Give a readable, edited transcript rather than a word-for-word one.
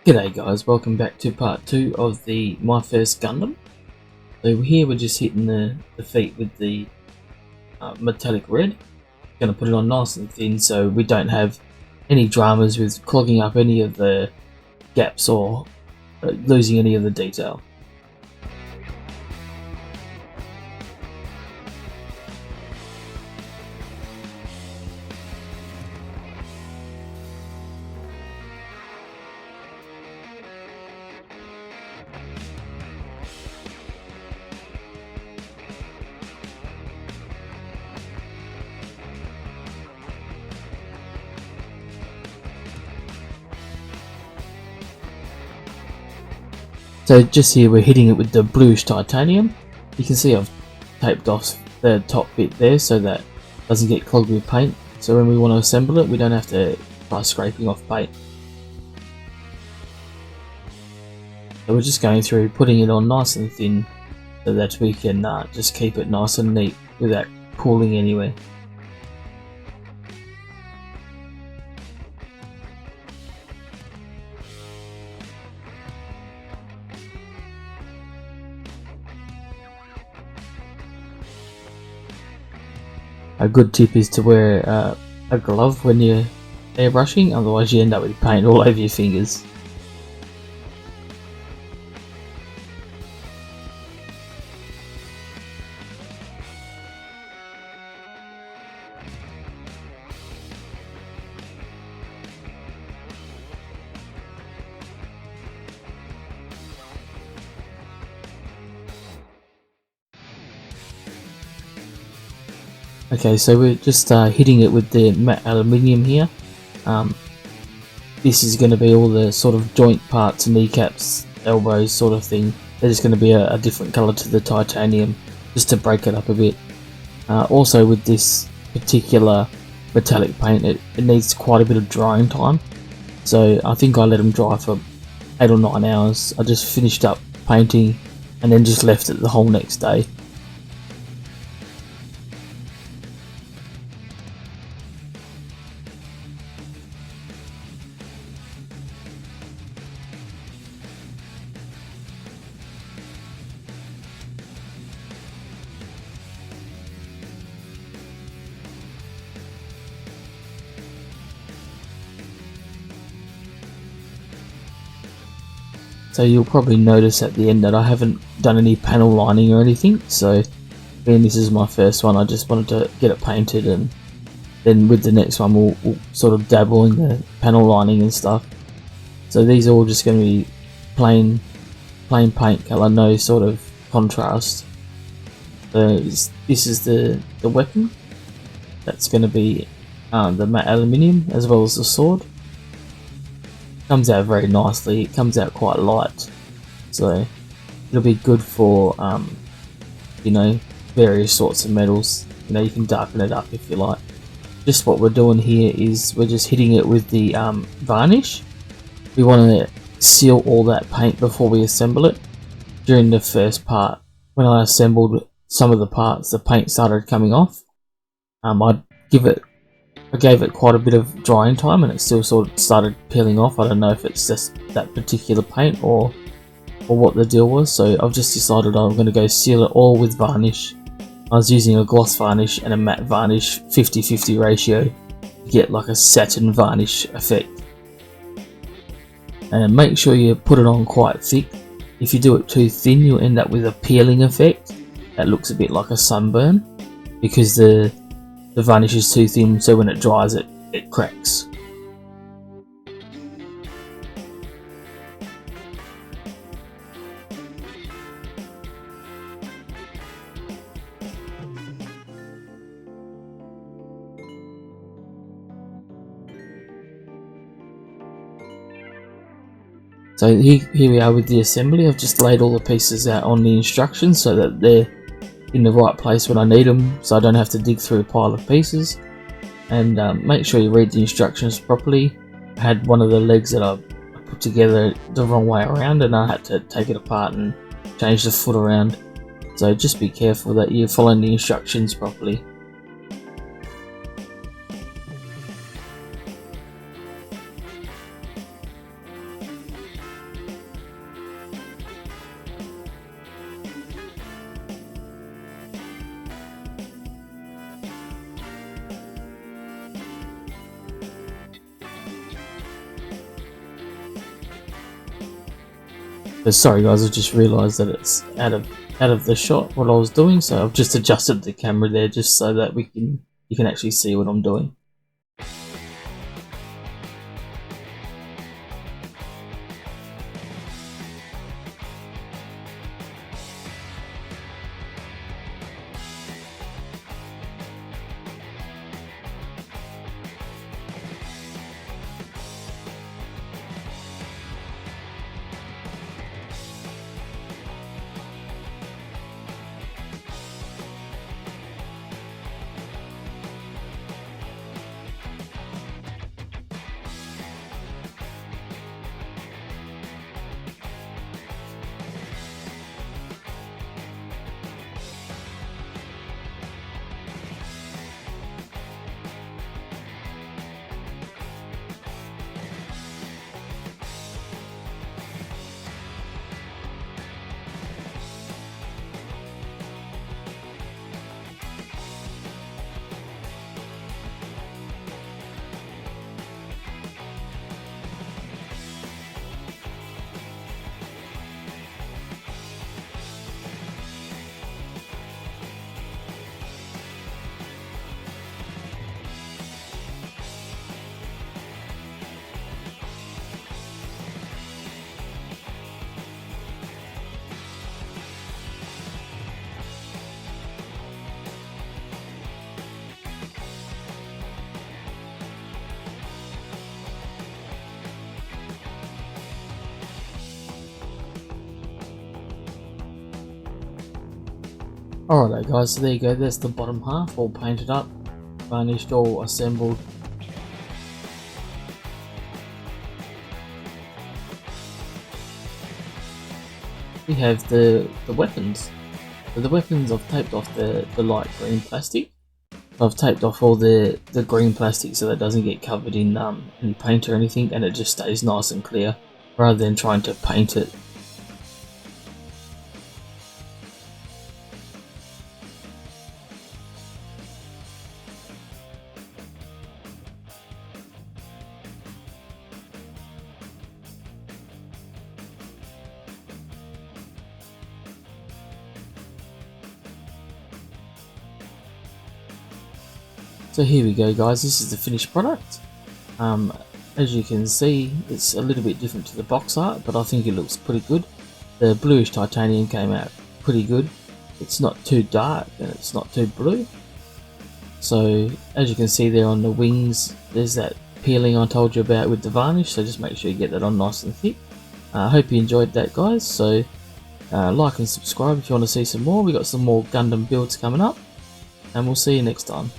G'day guys, welcome back to part 2 of the My First Gundam. So here we're just hitting the feet with the metallic red. Going to put it on nice and thin so we don't have any dramas with clogging up any of the gaps or losing any of the detail. So just here we're hitting it with the bluish titanium. You can see I've taped off the top bit there so that it doesn't get clogged with paint. So when we want to assemble it, we don't have to try scraping off paint. So we're just going through putting it on nice and thin so that we can just keep it nice and neat without pulling anywhere. A good tip is to wear a glove when you're airbrushing, otherwise you end up with paint all over your fingers. Okay, so we're just hitting it with the matte aluminium here. This is going to be all the sort of joint parts, kneecaps, elbows sort of thing. They're just going to be a different colour to the titanium, just to break it up a bit. Also with this particular metallic paint, it needs quite a bit of drying time. So I think I let them dry for 8 or 9 hours. I just finished up painting and then just left it the whole next day. So you'll probably notice at the end that I haven't done any panel lining or anything, so being this is my first one, I just wanted to get it painted, and then with the next one we'll sort of dabble in the panel lining and stuff. So these are all just going to be plain paint colour, no sort of contrast. So this is the weapon. That's going to be the matte aluminium as well as the sword. Comes out very nicely. It comes out quite light, so it'll be good for you know, various sorts of metals. You know, you can darken it up if you like. Just what we're doing here is we're just hitting it with the varnish. We want to seal all that paint before we assemble it. During the first part, when I assembled some of the parts, the paint started coming off. I gave it quite a bit of drying time and it still sort of started peeling off. I don't know if it's just that particular paint or what the deal was, so I've just decided I'm going to go seal it all with varnish. I was using a gloss varnish and a matte varnish 50-50 ratio to get like a satin varnish effect. And make sure you put it on quite thick. If you do it too thin, you'll end up with a peeling effect that looks a bit like a sunburn, because the varnish is too thin, so when it dries it cracks. So here we are with the assembly. I've just laid all the pieces out on the instructions so that they're in the right place when I need them, so I don't have to dig through a pile of pieces. And make sure you read the instructions properly. I had one of the legs that I put together the wrong way around, and I had to take it apart and change the foot around. So just be careful that you're following the instructions properly. But sorry guys, I just realised that it's out of the shot what I was doing, so I've just adjusted the camera there just so that you can actually see what I'm doing. Alright guys, so there you go, there's the bottom half all painted up, varnished, all assembled. We have the weapons. So the weapons, I've taped off the light green plastic. I've taped off all the green plastic so that it doesn't get covered in any paint or anything, and it just stays nice and clear rather than trying to paint it. So here we go guys, this is the finished product. As you can see, it's a little bit different to the box art, but I think it looks pretty good. The bluish titanium came out pretty good. It's not too dark and it's not too blue. So as you can see there on the wings, there's that peeling I told you about with the varnish, so just make sure you get that on nice and thick. I hope you enjoyed that guys, so like and subscribe if you want to see some more. We got some more Gundam builds coming up, and we'll see you next time.